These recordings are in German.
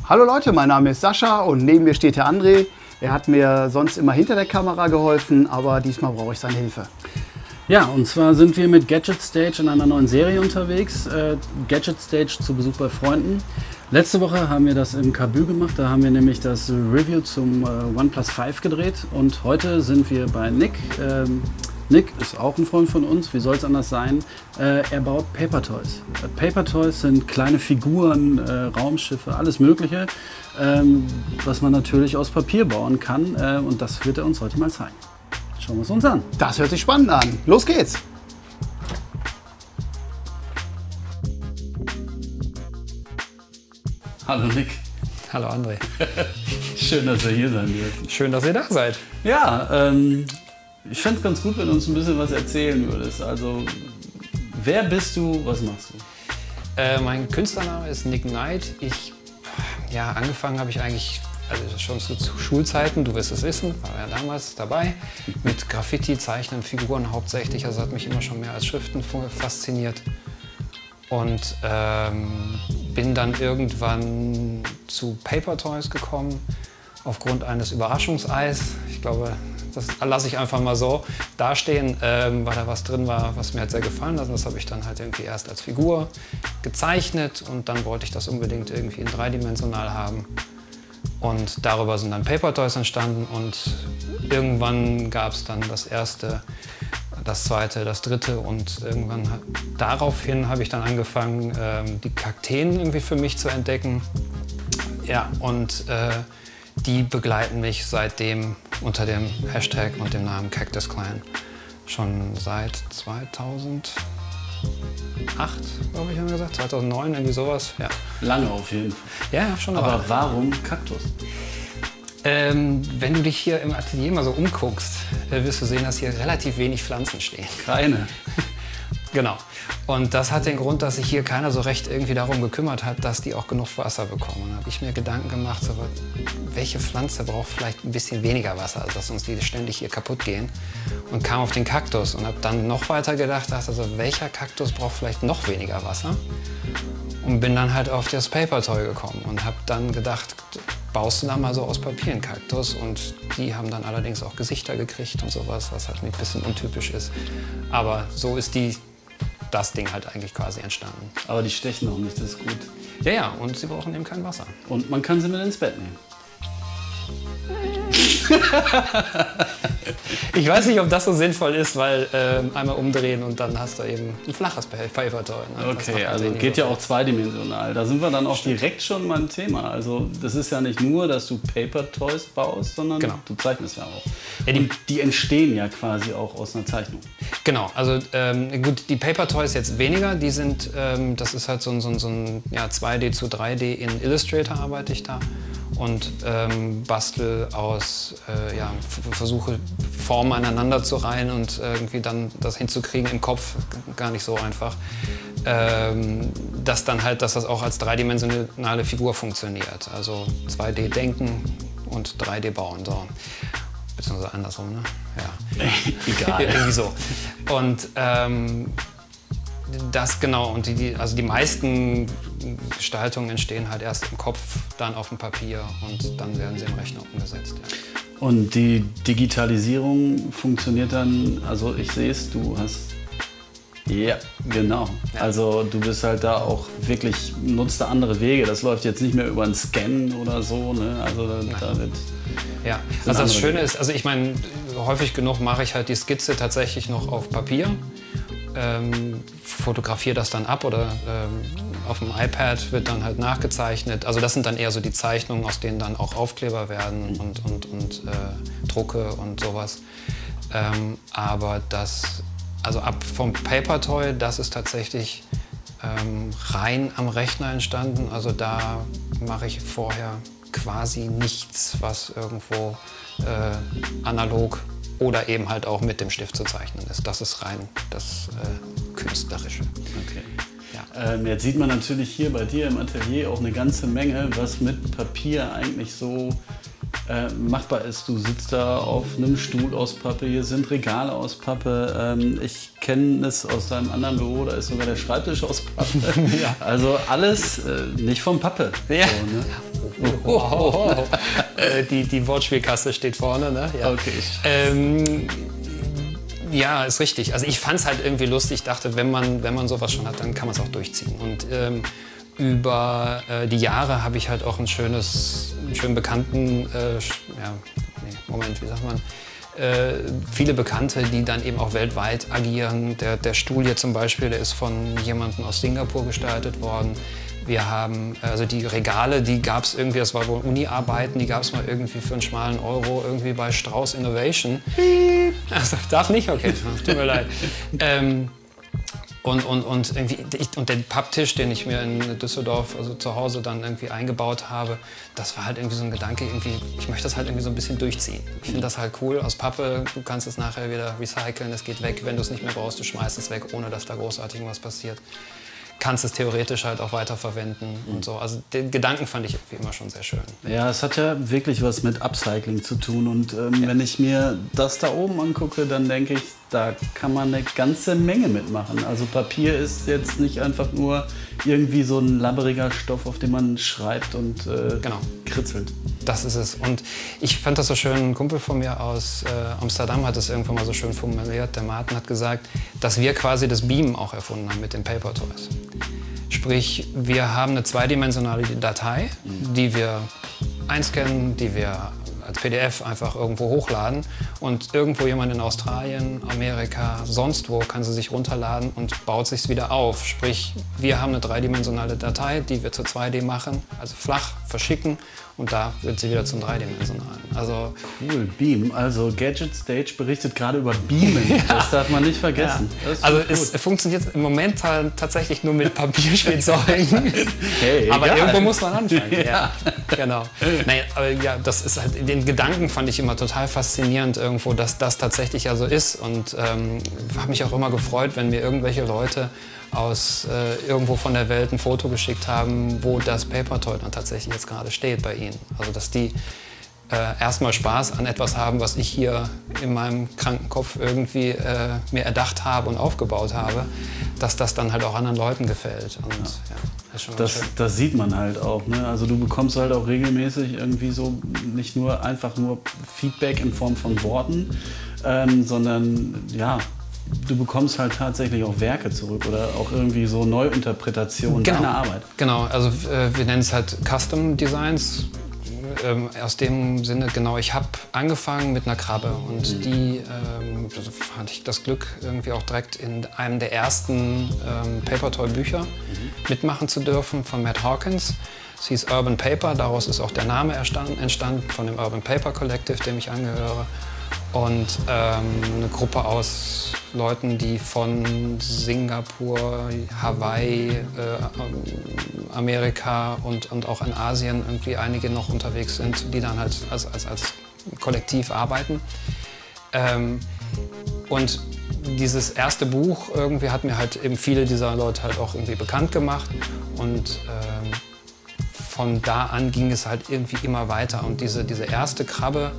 Hallo Leute, mein Name ist Sascha und neben mir steht der André. Er hat mir sonst immer hinter der Kamera geholfen, aber diesmal brauche ich seine Hilfe. Ja, und zwar sind wir mit Gadget Stage in einer neuen Serie unterwegs. Gadget Stage zu Besuch bei Freunden. Letzte Woche haben wir das im Kabü gemacht, da haben wir nämlich das Review zum OnePlus 5 gedreht und heute sind wir bei Nick. Nick ist auch ein Freund von uns, wie soll es anders sein? Er baut Paper Toys. Paper Toys sind kleine Figuren, Raumschiffe, alles Mögliche, was man natürlich aus Papier bauen kann und das wird er uns heute mal zeigen. Schauen wir es uns an. Das hört sich spannend an. Los geht's! Hallo Nick. Hallo André. Schön, dass wir hier sein dürfen. Schön, dass ihr da seid. Ja, ich fände es ganz gut, wenn du uns ein bisschen was erzählen würdest. Also, wer bist du, was machst du? Mein Künstlername ist Nick Knight. Angefangen habe ich eigentlich schon zu Schulzeiten, du wirst es wissen, war ja damals dabei, mit Graffiti, Zeichnen, Figuren hauptsächlich. Also hat mich immer schon mehr als Schriften fasziniert. Und bin dann irgendwann zu Paper Toys gekommen, aufgrund eines Überraschungseis. Ich glaube, das lasse ich einfach mal so dastehen, weil da was drin war, was mir halt sehr gefallen hat. Und das habe ich dann halt irgendwie erst als Figur gezeichnet und dann wollte ich das unbedingt irgendwie in dreidimensional haben. Und darüber sind dann Paper Toys entstanden und irgendwann gab es dann das erste, das zweite, das dritte und irgendwann daraufhin habe ich dann angefangen, die Kakteen irgendwie für mich zu entdecken. Ja, und die begleiten mich seitdem unter dem Hashtag und dem Namen Cactus Clan schon seit 2008, glaube ich, haben wir gesagt, 2009, irgendwie sowas. Ja. Lange auf jeden Fall. Ja, schon. Aber warum Kaktus? Wenn du dich hier im Atelier mal so umguckst, wirst du sehen, dass hier relativ wenig Pflanzen stehen. Keine. Genau. Und das hat den Grund, dass sich hier keiner so recht irgendwie darum gekümmert hat, dass die auch genug Wasser bekommen. Und da habe ich mir Gedanken gemacht, so, welche Pflanze braucht vielleicht ein bisschen weniger Wasser, als dass uns die ständig hier kaputt gehen. Und kam auf den Kaktus und habe dann noch weiter gedacht, also welcher Kaktus braucht vielleicht noch weniger Wasser? Und bin dann halt auf das Paper Toy gekommen und habe dann gedacht, baust du da mal so aus Papier einen Kaktus? Und die haben dann allerdings auch Gesichter gekriegt und sowas, was halt ein bisschen untypisch ist. Aber so ist das Ding halt eigentlich quasi entstanden. Aber die stechen noch nicht, das ist gut. Ja, ja, und sie brauchen eben kein Wasser. Und man kann sie mit ins Bett nehmen. Ich weiß nicht, ob das so sinnvoll ist, weil einmal umdrehen und dann hast du eben ein flaches Paper Toy. Ne? Okay, also geht ja auch zweidimensional. Da sind wir dann auch direkt schon beim Thema. Also das ist ja nicht nur, dass du Paper Toys baust, sondern du zeichnest ja auch. Ja, die entstehen ja quasi auch aus einer Zeichnung. Genau, also gut, die Paper Toys jetzt weniger. Die sind, das ist halt so ein 2D zu 3D. In Illustrator arbeite ich da. Und bastel aus, versuche Formen aneinander zu reihen und irgendwie dann das hinzukriegen im Kopf, gar nicht so einfach, dass das auch als dreidimensionale Figur funktioniert. Also 2D denken und 3D bauen, so. Beziehungsweise andersrum, ne? Ja. Egal. Irgendwie so. Und das genau, und die meisten Gestaltungen entstehen halt erst im Kopf, dann auf dem Papier und dann werden sie im Rechner umgesetzt. Ja. Und die Digitalisierung funktioniert dann, also ich sehe es, du hast, ja, genau. Ja. Also du bist halt da auch wirklich, nutzt da andere Wege, das läuft jetzt nicht mehr über einen Scan oder so, ne? Also da wird... Ja, also das Schöne ist, also ich meine, häufig genug mache ich halt die Skizze tatsächlich noch auf Papier. Fotografiere das dann ab oder auf dem iPad wird dann halt nachgezeichnet. Also das sind dann eher so die Zeichnungen, aus denen dann auch Aufkleber werden und Drucke und sowas. Aber also ab vom Paper Toy, das ist tatsächlich rein am Rechner entstanden. Also da mache ich vorher quasi nichts, was irgendwo analog oder eben halt auch mit dem Stift zu zeichnen ist. Das ist rein das Künstlerische. Okay. Ja. Jetzt sieht man natürlich hier bei dir im Atelier auch eine ganze Menge, was mit Papier eigentlich so machbar ist. Du sitzt da auf einem Stuhl aus Pappe, hier sind Regale aus Pappe. Ich kenne es aus deinem anderen Büro, da ist sogar der Schreibtisch aus Pappe. Ja. Also alles nicht von Pappe. Ja. So, ne? Die Wortspielkasse steht vorne, ne? Ja. Okay. Ja, ist richtig. Also ich fand es halt irgendwie lustig. Ich dachte, wenn man sowas schon hat, dann kann man es auch durchziehen. Und über die Jahre habe ich halt auch einen schönen Bekannten, wie sagt man, viele Bekannte, die dann eben auch weltweit agieren. Der Stuhl hier zum Beispiel, der ist von jemandem aus Singapur gestaltet worden. Wir haben, also die Regale, die gab es irgendwie, das war wohl Uni-Arbeiten, die gab es mal irgendwie für einen schmalen Euro irgendwie bei Strauß Innovation. Also, darf nicht? Okay, tut mir leid. Und der Papptisch, den ich mir in Düsseldorf, also zu Hause dann irgendwie eingebaut habe, das war halt irgendwie so ein Gedanke, ich möchte das halt irgendwie so ein bisschen durchziehen. Ich finde das halt cool, aus Pappe, du kannst es nachher wieder recyceln, es geht weg, wenn du es nicht mehr brauchst, du schmeißt es weg, ohne dass da großartig was passiert. Kannst es theoretisch halt auch weiterverwenden und so. Also den Gedanken fand ich irgendwie immer schon sehr schön. Ja, es hat ja wirklich was mit Upcycling zu tun und wenn ich mir das da oben angucke, dann denke ich, da kann man eine ganze Menge mitmachen. Also Papier ist jetzt nicht einfach nur irgendwie so ein labberiger Stoff, auf dem man schreibt und kritzelt. Das ist es. Und ich fand das so schön, ein Kumpel von mir aus Amsterdam hat es irgendwann mal so schön formuliert, der Martin hat gesagt, dass wir quasi das Beamen auch erfunden haben mit den Paper Toys. Sprich, wir haben eine zweidimensionale Datei, die wir einscannen, die wir als PDF einfach irgendwo hochladen und irgendwo jemand in Australien, Amerika, sonst wo kann sie sich runterladen und baut sich wieder auf. Sprich, wir haben eine dreidimensionale Datei, die wir zu 2D machen, also flach verschicken und da wird sie wieder zum dreidimensionalen. Also cool, Beam. Also Gadget Stage berichtet gerade über Beamen. Ja. Das darf man nicht vergessen. Ja. Also es funktioniert im Moment tatsächlich nur mit Papierspielzeugen. Hey, aber egal. Irgendwo muss man anfangen. Ja. Genau. Naja, aber ja, das ist halt, den Gedanken fand ich immer total faszinierend irgendwo, dass das tatsächlich ja so ist. Und habe mich auch immer gefreut, wenn mir irgendwelche Leute aus irgendwo von der Welt ein Foto geschickt haben, wo das Paper Toy dann tatsächlich jetzt gerade steht bei ihnen. Also dass die erstmal Spaß an etwas haben, was ich hier in meinem kranken Kopf irgendwie mir erdacht habe und aufgebaut habe, dass das dann halt auch anderen Leuten gefällt. Und, ja, ist schon das sieht man halt auch. Ne? Also du bekommst halt auch regelmäßig irgendwie so nicht nur einfach nur Feedback in Form von Worten, sondern ja, du bekommst halt tatsächlich auch Werke zurück oder auch irgendwie so Neuinterpretationen deiner Arbeit. Genau, also wir nennen es halt Custom Designs. Aus dem Sinne, genau, ich habe angefangen mit einer Krabbe und die hatte ich das Glück, irgendwie auch direkt in einem der ersten Paper Toy Bücher mitmachen zu dürfen von Matt Hawkins. Es hieß Urban Paper, daraus ist auch der Name entstanden von dem Urban Paper Collective, dem ich angehöre. Und eine Gruppe aus Leuten, die von Singapur, Hawaii, Amerika und auch in Asien irgendwie einige noch unterwegs sind, die dann halt als Kollektiv arbeiten. Und dieses erste Buch irgendwie hat mir halt eben viele dieser Leute halt auch irgendwie bekannt gemacht. Und von da an ging es halt irgendwie immer weiter. Und diese erste Krabbe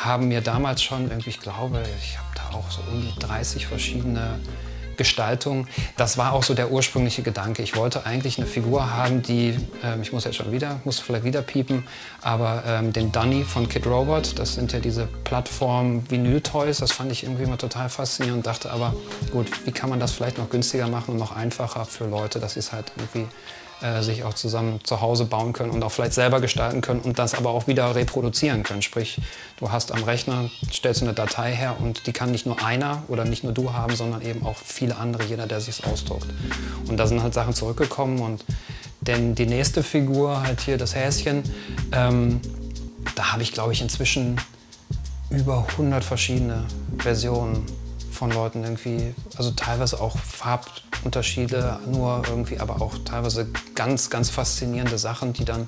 haben mir damals schon irgendwie, ich glaube, ich habe da auch so um die 30 verschiedene Gestaltungen. Das war auch so der ursprüngliche Gedanke. Ich wollte eigentlich eine Figur haben, die, ich muss vielleicht wieder piepen, aber den Dunny von Kid Robot, das sind ja diese Plattform-Vinyl-Toys, das fand ich irgendwie immer total faszinierend und dachte aber, gut, wie kann man das vielleicht noch günstiger machen und noch einfacher für Leute, dass sie es halt irgendwie sich auch zusammen zu Hause bauen können und auch vielleicht selber gestalten können und das aber auch wieder reproduzieren können. Sprich, du hast am Rechner, stellst du eine Datei her und die kann nicht nur einer oder nicht nur du haben, sondern eben auch viele andere, jeder, der sich ausdruckt. Und da sind halt Sachen zurückgekommen und denn die nächste Figur, halt hier das Häschen, da habe ich, glaube ich, inzwischen über 100 verschiedene Versionen von Leuten irgendwie, also teilweise auch Farbunterschiede, nur irgendwie, aber auch teilweise ganz, ganz faszinierende Sachen, die dann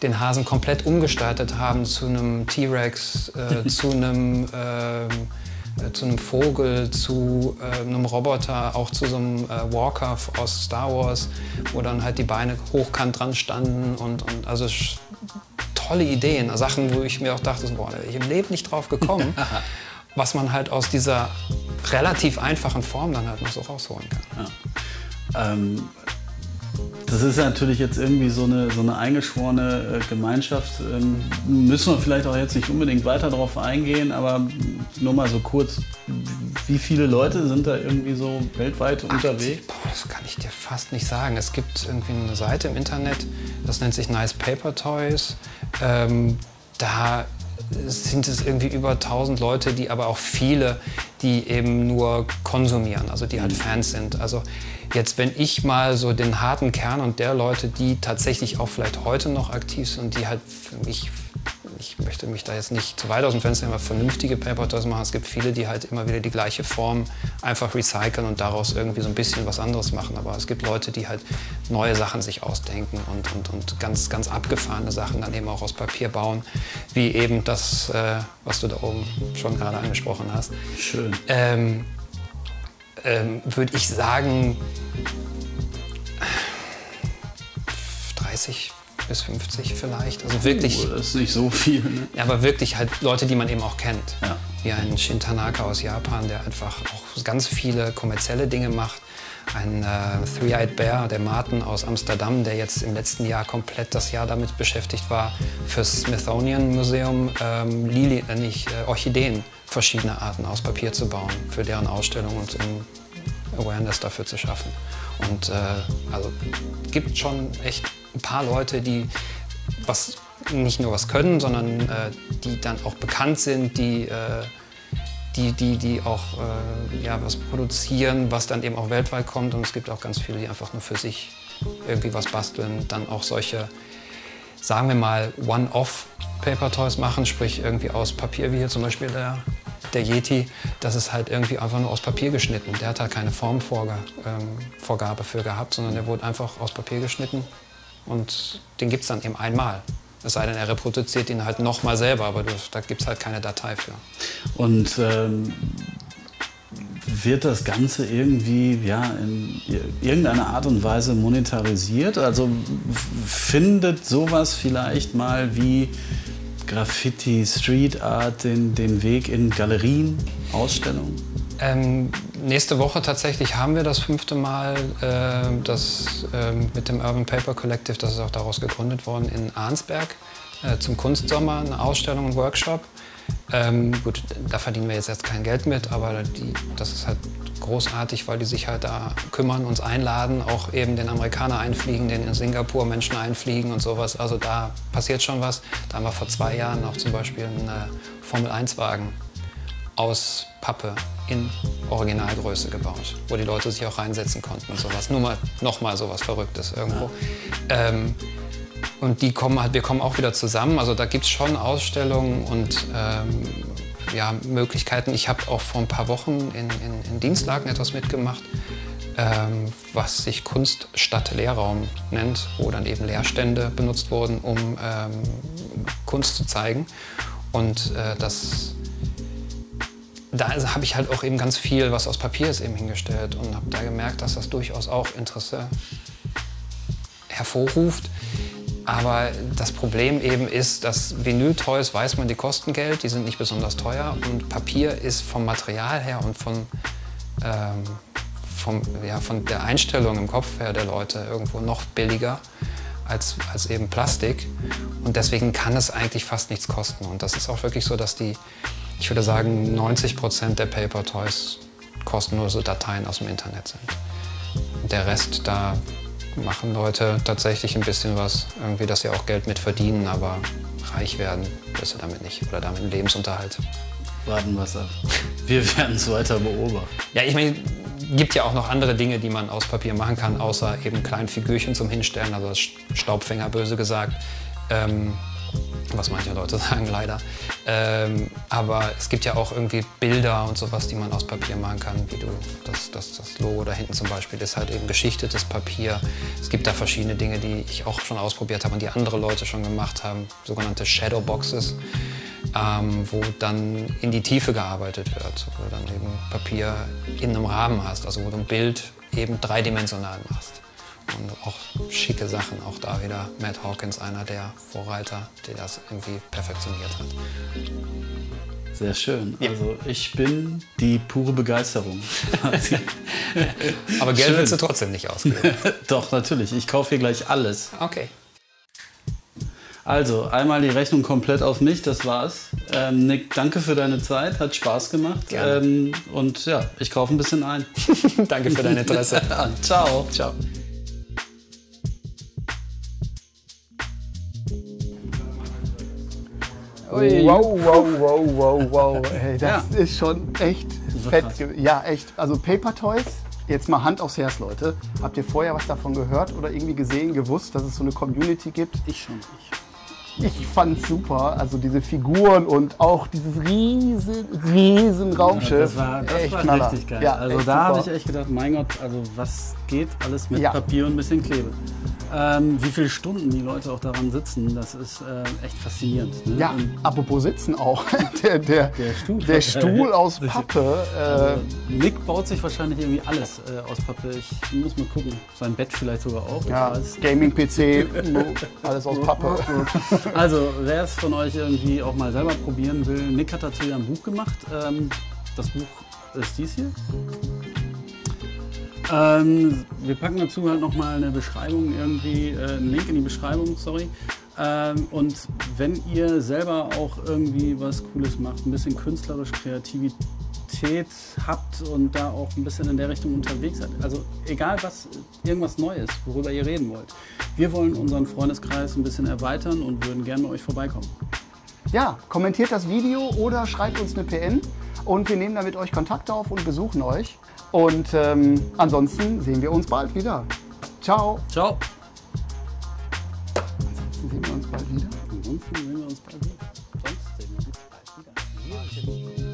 den Hasen komplett umgestaltet haben zu einem T-Rex, zu einem Vogel, zu einem Roboter, auch zu so einem Walker aus Star Wars, wo dann halt die Beine hochkant dran standen und also tolle Ideen, Sachen, wo ich mir auch dachte, boah, da wäre ich im Leben nicht drauf gekommen. Was man halt aus dieser relativ einfachen Form dann halt noch so rausholen kann. Ja. Das ist natürlich jetzt irgendwie so eine eingeschworene Gemeinschaft. Müssen wir vielleicht auch jetzt nicht unbedingt weiter darauf eingehen, aber nur mal so kurz, wie viele Leute sind da irgendwie so weltweit unterwegs? Boah, das kann ich dir fast nicht sagen. Es gibt irgendwie eine Seite im Internet, das nennt sich Nice Paper Toys. Da sind es irgendwie über 1000 Leute, die aber auch viele, die eben nur konsumieren, also die halt Fans sind. Also jetzt, wenn ich mal so den harten Kern und der Leute, die tatsächlich auch vielleicht heute noch aktiv sind, die halt für mich, ich möchte mich da jetzt nicht zu weit aus dem Fenster nehmen, aber vernünftige Paper Toys machen. Es gibt viele, die halt immer wieder die gleiche Form einfach recyceln und daraus irgendwie so ein bisschen was anderes machen. Aber es gibt Leute, die halt neue Sachen sich ausdenken und ganz, ganz abgefahrene Sachen dann eben auch aus Papier bauen, wie eben das, was du da oben schon gerade angesprochen hast. Schön. Würde ich sagen, 30 bis 50 vielleicht. Also wirklich. Das ist nicht so viel, ne? Ja, aber wirklich halt Leute, die man eben auch kennt. Ja. Wie ein Shin Tanaka aus Japan, der einfach auch ganz viele kommerzielle Dinge macht. Ein Three-Eyed Bear, der Martin aus Amsterdam, der jetzt im letzten Jahr komplett das Jahr damit beschäftigt war, fürs Smithsonian Museum Orchideen verschiedener Arten aus Papier zu bauen, für deren Ausstellung und Awareness dafür zu schaffen. Und also gibt schon echt ein paar Leute, die nicht nur was können, sondern die dann auch bekannt sind, die auch was produzieren, was dann eben auch weltweit kommt. Und es gibt auch ganz viele, die einfach nur für sich irgendwie was basteln, dann auch solche, sagen wir mal, One-Off-Paper-Toys machen, sprich irgendwie aus Papier, wie hier zum Beispiel der Yeti. Das ist halt irgendwie einfach nur aus Papier geschnitten. Der hat halt keine Formvorgabe für gehabt, sondern der wurde einfach aus Papier geschnitten und den gibt es dann eben einmal. Es sei denn, er reproduziert ihn halt nochmal selber, aber da gibt es halt keine Datei für. Und wird das Ganze irgendwie in irgendeiner Art und Weise monetarisiert? Also findet sowas vielleicht mal wie Graffiti, Street Art den Weg in Galerien, Ausstellungen? Nächste Woche tatsächlich haben wir das 5. Mal mit dem Urban Paper Collective, das ist auch daraus gegründet worden, in Arnsberg zum Kunstsommer, eine Ausstellung, ein Workshop. Gut, da verdienen wir jetzt kein Geld mit, aber das ist halt großartig, weil die sich halt da kümmern, uns einladen, auch eben den Amerikaner einfliegen, den in Singapur Menschen einfliegen und sowas. Also da passiert schon was. Da haben wir vor 2 Jahren auch zum Beispiel einen Formel-1-Wagen aus Pappe in Originalgröße gebaut, wo die Leute sich auch reinsetzen konnten und sowas. Nochmal sowas Verrücktes irgendwo. Und wir kommen auch wieder zusammen. Also da gibt es schon Ausstellungen und Möglichkeiten. Ich habe auch vor ein paar Wochen in Dienstlagen etwas mitgemacht, was sich Kunst statt Lehrraum nennt, wo dann eben Lehrstände benutzt wurden, um Kunst zu zeigen. Und da habe ich halt auch eben ganz viel, was aus Papier ist, eben hingestellt und habe da gemerkt, dass das durchaus auch Interesse hervorruft. Aber das Problem eben ist, dass Vinyl-Toys, weiß man, die kosten Geld, die sind nicht besonders teuer. Und Papier ist vom Material her und von der Einstellung im Kopf her der Leute irgendwo noch billiger als eben Plastik. Und deswegen kann es eigentlich fast nichts kosten. Und das ist auch wirklich so, dass ich würde sagen, 90% der Paper Toys kostenlose Dateien aus dem Internet sind. Und der Rest, da machen Leute tatsächlich ein bisschen was, irgendwie, dass sie auch Geld mit verdienen, aber reich werden wirst du damit nicht oder damit einen Lebensunterhalt. Warten wir es ab. Wir werden es weiter beobachten. Ja, ich meine, gibt ja auch noch andere Dinge, die man aus Papier machen kann, außer eben kleinen Figürchen zum Hinstellen, also das Staubfänger, böse gesagt. Was manche Leute sagen, leider. Aber es gibt ja auch irgendwie Bilder und sowas, die man aus Papier machen kann, wie das Logo da hinten zum Beispiel ist halt eben geschichtetes Papier. Es gibt da verschiedene Dinge, die ich auch schon ausprobiert habe und die andere Leute schon gemacht haben, sogenannte Shadowboxes, wo dann in die Tiefe gearbeitet wird, wo du dann eben Papier in einem Rahmen hast, also wo du ein Bild eben dreidimensional machst. Und auch schicke Sachen, auch da wieder Matt Hawkins, einer der Vorreiter, der das irgendwie perfektioniert hat. Sehr schön. Also ich bin die pure Begeisterung. Aber Geld Schön. willst du trotzdem nicht ausgeben. Doch, natürlich. Ich kaufe hier gleich alles. Okay. Also, einmal die Rechnung komplett auf mich, das war's. Nick, danke für deine Zeit, hat Spaß gemacht. Gerne. Und ja, ich kaufe ein bisschen ein. Danke für dein Interesse. Ciao. Ciao. Ui. Wow. Hey, das ist schon echt fett. krass. Ja, echt. Also Paper Toys, jetzt mal Hand aufs Herz, Leute. Habt ihr vorher was davon gehört oder irgendwie gesehen, gewusst, dass es so eine Community gibt? Ich schon. Ich fand's super. Also diese Figuren und auch dieses riesen Raumschiff. Das war Knaller. richtig geil. Ja, also echt da habe super. ich echt gedacht, mein Gott, also was geht alles mit Ja. Papier und ein bisschen Klebe. Wie viele Stunden die Leute auch daran sitzen, das ist echt faszinierend. Ne? Ja, Und apropos Sitzen auch. Der Stuhl aus Pappe. Nick baut sich wahrscheinlich irgendwie alles aus Pappe. Ich muss mal gucken. Sein Bett vielleicht sogar auch. Ja, Ich weiß. Gaming-PC, alles aus Pappe. Also, wer es von euch irgendwie auch mal selber probieren will, Nick hat dazu ja ein Buch gemacht. Das Buch ist dies hier. Wir packen dazu halt nochmal eine Beschreibung, irgendwie einen Link in die Beschreibung, sorry. Und wenn ihr selber auch irgendwie was Cooles macht, ein bisschen künstlerisch Kreativität habt und da auch ein bisschen in der Richtung unterwegs seid, also egal was, irgendwas Neues, worüber ihr reden wollt. Wir wollen unseren Freundeskreis ein bisschen erweitern und würden gerne bei euch vorbeikommen. Ja, kommentiert das Video oder schreibt uns eine PN und wir nehmen dann mit euch Kontakt auf und besuchen euch. Und ansonsten sehen wir uns bald wieder. Ciao. Ciao. Ansonsten sehen wir uns bald wieder. Ansonsten sehen wir uns bald wieder. Sonst sehen wir uns bald wieder.